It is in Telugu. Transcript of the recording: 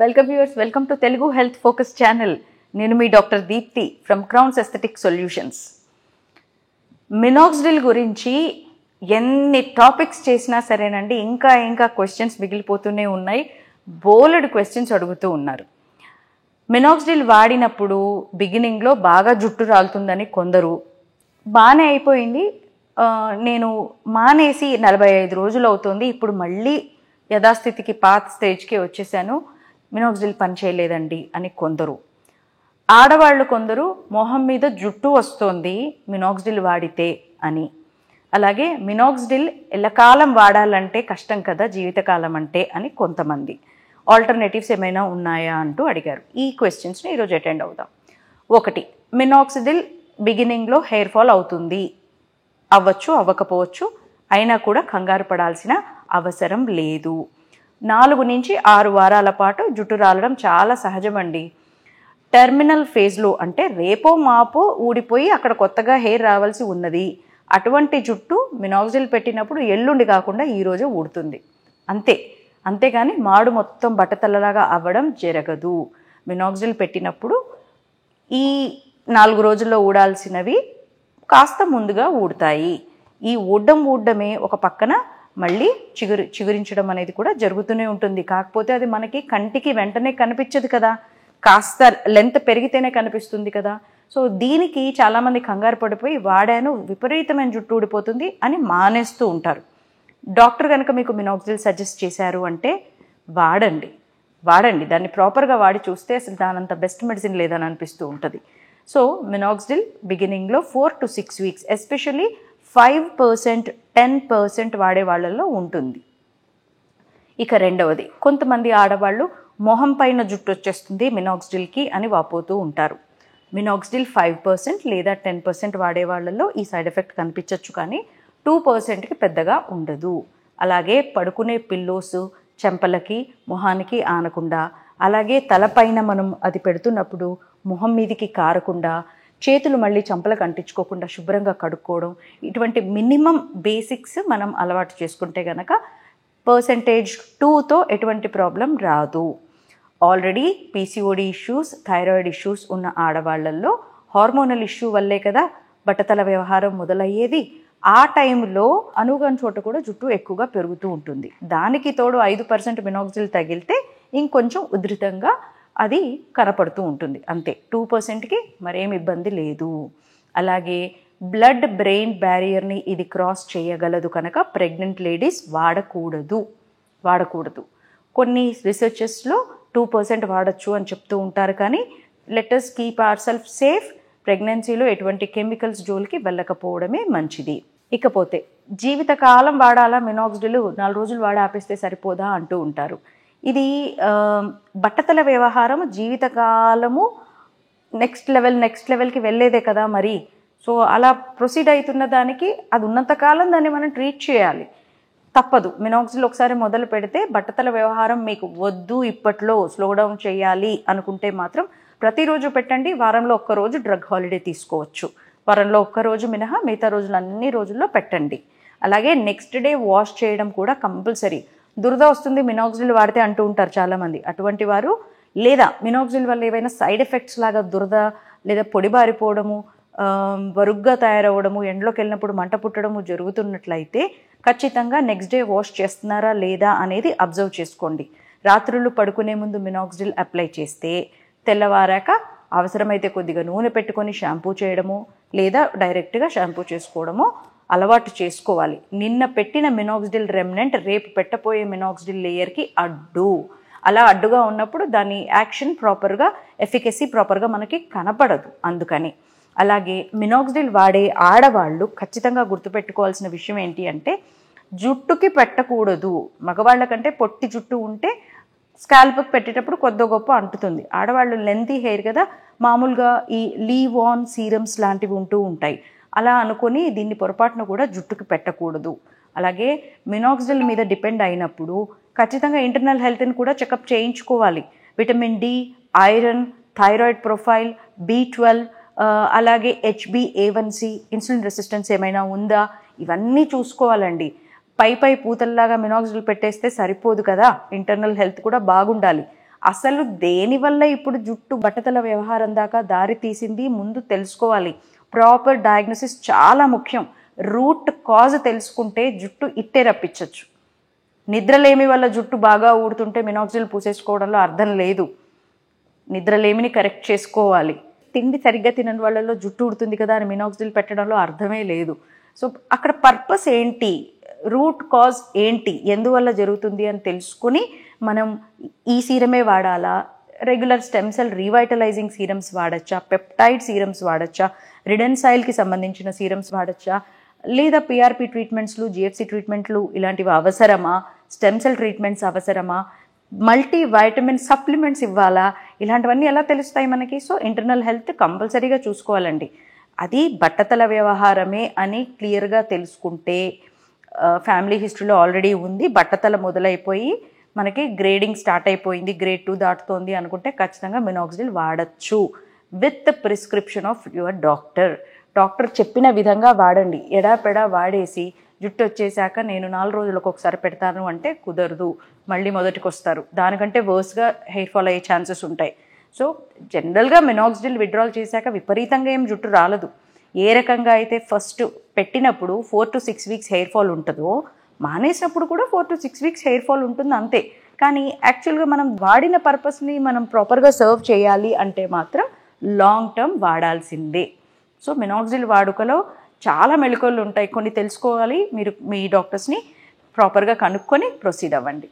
Welcome viewers, welcome to Telugu health focus channel. నేను మీ doctor Deepti from crowns aesthetic solutions. Minoxidil గురించి ఎన్ని టాపిక్స్ చేసినా సరేనండి, ఇంకా క్వశ్చన్స్ మిగిలిపోతూనే ఉన్నాయి. బోలెడు క్వశ్చన్స్ అడుగుతూ ఉన్నారు. మినాక్సిడిల్ వాడినప్పుడు బిగినింగ్లో బాగా జుట్టు రాలుతుందని కొందరు, బాగానే అయిపోయింది, నేను మానేసి 45 రోజులు అవుతుంది, ఇప్పుడు మళ్ళీ యథాస్థితికి పాత స్టేజ్కి వచ్చేసాను, మినాక్సిడిల్ పనిచేయలేదండి అని కొందరు. ఆడవాళ్ళు కొందరు మొహం మీద జుట్టు వస్తుంది మినాక్సిడిల్ వాడితే అని. అలాగే మినాక్సిడిల్ ఎల్లకాలం వాడాలంటే కష్టం కదా, జీవితకాలం అంటే అని కొంతమంది. ఆల్టర్నేటివ్స్ ఏమైనా ఉన్నాయా అంటూ అడిగారు. ఈ క్వశ్చన్స్ని ఈరోజు అటెండ్ అవుదాం. ఒకటి, మినాక్సిడిల్ బిగినింగ్లో హెయిర్ ఫాల్ అవుతుంది, అవ్వచ్చు అవ్వకపోవచ్చు, అయినా కూడా కంగారు పడాల్సిన అవసరం లేదు. 4 నుంచి 6 వారాల పాటు జుట్టు రాలడం చాలా సహజమండి. టెర్మినల్ ఫేజ్లో, అంటే రేపో మాపో ఊడిపోయి అక్కడ కొత్తగా హెయిర్ రావాల్సి ఉన్నది, అటువంటి జుట్టు మినాక్సిడిల్ పెట్టినప్పుడు ఎల్లుండి కాకుండా ఈరోజే ఊడుతుంది, అంతేగాని మాడు మొత్తం బట్టతలలాగా అవ్వడం జరగదు. మినాక్సిడిల్ పెట్టినప్పుడు ఈ 4 రోజుల్లో ఊడాల్సినవి కాస్త ముందుగా ఊడతాయి. ఈ ఊడడమే ఒక పక్కన మళ్ళీ చిగురించడం అనేది కూడా జరుగుతూనే ఉంటుంది. కాకపోతే అది మనకి కంటికి వెంటనే కనిపించదు కదా, కాస్త లెంత్ పెరిగితేనే కనిపిస్తుంది కదా. సో దీనికి చాలామంది కంగారు పడిపోయి వాడాను, విపరీతమైన జుట్టు ఊడిపోతుంది అని మానేస్తూ ఉంటారు. డాక్టర్ కనుక మీకు మినాక్సిడిల్ సజెస్ట్ చేశారు అంటే వాడండి, దాన్ని ప్రాపర్గా వాడి చూస్తే అసలు దానంత బెస్ట్ మెడిసిన్ లేదని అనిపిస్తూ ఉంటుంది. సో మినాక్సిడిల్ బిగినింగ్లో 4 to 6 weeks, ఎస్పెషల్లీ 5%, 10% వాడే వాళ్ళల్లో ఉంటుంది. ఇక రెండవది, కొంతమంది ఆడవాళ్ళు మొహం పైన జుట్టు వచ్చేస్తుంది మినాక్సిడిల్కి అని వాపోతూ ఉంటారు. మినాక్సిడిల్ 5% లేదా 10% వాడే వాళ్ళల్లో ఈ సైడ్ ఎఫెక్ట్ కనిపించవచ్చు, కానీ 2%కి పెద్దగా ఉండదు. అలాగే పడుకునే పిల్లోస్ చెంపలకి మొహానికి ఆనకుండా, అలాగే తలపైన మనం అది పెడుతున్నప్పుడు మొహం మీదికి కారకుండా, చేతులు మళ్ళీ చంపలకు అంటించుకోకుండా శుభ్రంగా కడుక్కోవడం, ఇటువంటి మినిమం బేసిక్స్ మనం అలవాటు చేసుకుంటే కనుక %2తో ఎటువంటి ప్రాబ్లం రాదు. Already PCOD issues, thyroid issues ఉన్న ఆడవాళ్లలో హార్మోనల్ ఇష్యూ వల్లే కదా బట్టతల వ్యవహారం మొదలయ్యేది. ఆ టైంలో అనుగని చోట కూడా జుట్టు ఎక్కువగా పెరుగుతూ ఉంటుంది. దానికి తోడు 5% మినాక్సిడిల్ తగిలితే ఇంకొంచెం ఉధృతంగా అది కనపడుతూ ఉంటుంది, అంతే. 2%కి మరేం ఇబ్బంది లేదు. అలాగే బ్లడ్ బ్రెయిన్ బ్యారియర్ని ఇది క్రాస్ చేయగలదు కనుక ప్రెగ్నెంట్ లేడీస్ వాడకూడదు. కొన్ని రీసెర్చెస్లో 2% వాడచ్చు అని చెప్తూ ఉంటారు, కానీ let us keep our self safe. ప్రెగ్నెన్సీలో ఎటువంటి కెమికల్స్ జోలికి వెళ్ళకపోవడమే మంచిది. ఇకపోతే జీవితకాలం వాడాలా మినాక్సిడిల్, 4 రోజులు వాడి ఆపేస్తే సరిపోదా అంటూ ఉంటారు. ఇది బట్టతల వ్యవహారం జీవితకాలము నెక్స్ట్ లెవెల్కి వెళ్ళేదే కదా మరి. సో అలా ప్రొసీడ్ అవుతున్న దానికి అది ఉన్నంతకాలం దాన్ని మనం ట్రీట్ చేయాలి, తప్పదు. మినాక్సిడిల్ ఒకసారి మొదలు పెడితే బట్టతల వ్యవహారం మీకు వద్దు, ఇప్పట్లో స్లో డౌన్ చేయాలి అనుకుంటే మాత్రం ప్రతిరోజు పెట్టండి. వారంలో 1 రోజు డ్రగ్ హాలిడే తీసుకోవచ్చు. వారంలో 1 రోజు మినహా మిగతా రోజులు అన్ని రోజుల్లో పెట్టండి. అలాగే నెక్స్ట్ డే వాష్ చేయడం కూడా కంపల్సరీ. దురద వస్తుంది మినాక్సిడిల్ వాడితే అంటూ ఉంటారు చాలామంది. అటువంటి వారు, లేదా మినాక్సిడిల్ వల్ల ఏవైనా సైడ్ ఎఫెక్ట్స్ లాగా దురద లేదా పొడి బారిపోవడము, వరుగ్గా తయారవ్వడము, ఎండలోకి వెళ్ళినప్పుడు మంట పుట్టడము జరుగుతున్నట్లయితే ఖచ్చితంగా నెక్స్ట్ డే వాష్ చేస్తున్నారా లేదా అనేది అబ్జర్వ్ చేసుకోండి. రాత్రులు పడుకునే ముందు మినాక్సిడిల్ అప్లై చేస్తే తెల్లవారాక అవసరమైతే కొద్దిగా నూనె పెట్టుకొని షాంపూ చేయడము, లేదా డైరెక్ట్గా షాంపూ చేసుకోవడము అలవాటు చేసుకోవాలి. నిన్న పెట్టిన మినాక్సిడిల్ రెమినెంట్ రేపు పెట్టబోయే మినాక్సిడిల్ లేయర్కి అలా అడ్డుగా ఉన్నప్పుడు దాని యాక్షన్ ప్రాపర్గా, ఎఫికసీ ప్రాపర్గా మనకి కనపడదు. అందుకని అలాగే మినాక్సిడిల్ వాడే ఆడవాళ్ళు ఖచ్చితంగా గుర్తుపెట్టుకోవాల్సిన విషయం ఏంటి అంటే, జుట్టుకి పెట్టకూడదు. మగవాళ్ళ కంటే పొట్టి జుట్టు ఉంటే స్కాల్ప్కి పెట్టేటప్పుడు కొద్ది గొప్ప అంటుతుంది. ఆడవాళ్ళు లెంతీ హెయిర్ కదా, మామూలుగా ఈ లీవ్ ఆన్ సీరమ్స్ లాంటివి ఉంటూ ఉంటాయి. అలా అనుకొని దీన్ని పొరపాటున కూడా జుట్టుకి పెట్టకూడదు. అలాగే మినాక్సిడిల్ మీద డిపెండ్ అయినప్పుడు ఖచ్చితంగా ఇంటర్నల్ హెల్త్ని కూడా చెకప్ చేయించుకోవాలి. Vitamin D, iron, thyroid profile, B12, అలాగే HbA1c, ఇన్సులిన్ రెసిస్టెన్స్ ఏమైనా ఉందా, ఇవన్నీ చూసుకోవాలండి. పై పూతల్లాగా మినాక్సిడిల్ పెట్టేస్తే సరిపోదు కదా, ఇంటర్నల్ హెల్త్ కూడా బాగుండాలి. అసలు దేనివల్ల ఇప్పుడు జుట్టు బట్టతల వ్యవహారం దాకా దారి తీసింది ముందు తెలుసుకోవాలి. ప్రాపర్ డయాగ్నోసిస్ చాలా ముఖ్యం. రూట్ కాజ్ తెలుసుకుంటే జుట్టు ఇట్టే రప్పించవచ్చు. నిద్రలేమి వల్ల జుట్టు బాగా ఊడుతుంటే మినాక్సిల్ పూసేసుకోవడంలో అర్థం లేదు. నిద్రలేమిని కరెక్ట్ చేసుకోవాలి. తిండి సరిగ్గా తినని వాళ్ళలో జుట్టు ఊడుతుంది కదా అని మినాక్సిల్ పెట్టడంలో అర్థమే లేదు. సో అక్కడ పర్పస్ ఏంటి, రూట్ కాజ్ ఏంటి, ఎందువల్ల జరుగుతుంది అని తెలుసుకుని మనం ఈ సీరమే వాడాలా, రెగ్యులర్ స్టెమ్ సెల్ రీవైటలైజింగ్ సీరమ్స్ వాడచ్చా, పెప్టైడ్ సీరమ్స్ వాడచ్చా, రిడెన్సైల్కి సంబంధించిన సీరమ్స్ వాడచ్చా, లేదా పిఆర్పి ట్రీట్మెంట్స్లు, జిఎఫ్సి ట్రీట్మెంట్లు ఇలాంటివి అవసరమా, స్టెమ్ సెల్ ట్రీట్మెంట్స్ అవసరమా, మల్టీ వైటమిన్ సప్లిమెంట్స్ ఇవ్వాలా, ఇలాంటివన్నీ ఎలా తెలుస్తాయి మనకి? సో ఇంటర్నల్ హెల్త్ కంపల్సరీగా చూసుకోవాలండి. అది బట్టతల వ్యవహారమే అని క్లియర్గా తెలుసుకుంటే, ఫ్యామిలీ హిస్టరీలో ఆల్రెడీ ఉంది, బట్టతల మొదలైపోయి మనకి గ్రేడింగ్ స్టార్ట్ అయిపోయింది, గ్రేడ్ 2 దాటుతోంది అనుకుంటే ఖచ్చితంగా మినాక్సిడిల్ వాడచ్చు with prescription of your doctor. Doctor చెప్పిన విధంగా వాడండి. ఎడాపెడా వాడేసి జుట్టు వచ్చేసాక నేను 4 రోజులకు ఒకసారి పెడతాను అంటే కుదరదు, మళ్ళీ మొదటికి వస్తారు. దానికంటే వర్స్గా హెయిర్ ఫాల్ అయ్యే ఛాన్సెస్ ఉంటాయి. సో జనరల్గా మినాక్సిడిల్ విత్డ్రాల్ చేశాక విపరీతంగా ఏం జుట్టు రాలదు. ఏ రకంగా అయితే ఫస్ట్ పెట్టినప్పుడు 4 to 6 వీక్స్ హెయిర్ ఫాల్ ఉంటుందో, మానేసినప్పుడు కూడా 4 to 6 వీక్స్ హెయిర్ ఫాల్ ఉంటుంది అంతే. కానీ యాక్చువల్గా మనం వాడిన పర్పస్ని మనం ప్రాపర్గా సర్వ్ చేయాలి అంటే మాత్రం లాంగ్ టర్మ్ వాడాల్సిందే. సో మినాక్సిడిల్ వాడుకలో చాలా మెళకువలు ఉంటాయి, కొన్ని తెలుసుకోవాలి. మీరు మీ డాక్టర్స్ని ప్రాపర్గా కనుక్కొని ప్రొసీడ్ అవ్వండి.